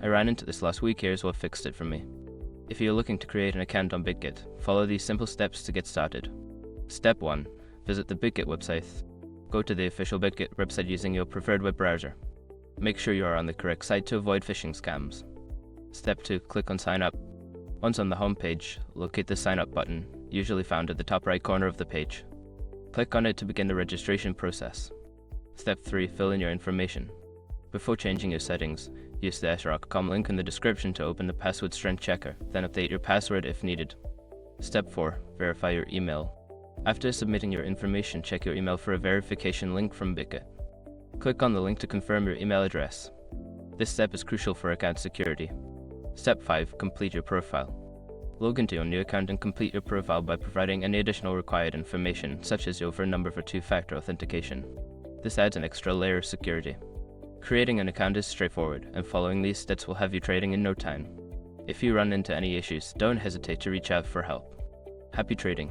I ran into this last week. Here's what fixed it for me. If you're looking to create an account on Bitget, follow these simple steps to get started. Step 1. Visit the Bitget website. Go to the official Bitget website using your preferred web browser. Make sure you are on the correct site to avoid phishing scams. Step 2. Click on Sign Up. Once on the home page, locate the Sign Up button, usually found at the top right corner of the page. Click on it to begin the registration process. Step 3. Fill in your information. Before changing your settings, use the srock.com link in the description to open the password strength checker, then update your password if needed. Step 4. Verify your email. After submitting your information, check your email for a verification link from Bitget. Click on the link to confirm your email address. This step is crucial for account security. Step 5. Complete your profile. Log into your new account and complete your profile by providing any additional required information, such as your phone number for two-factor authentication. This adds an extra layer of security. Creating an account is straightforward, and following these steps will have you trading in no time. If you run into any issues, don't hesitate to reach out for help. Happy trading!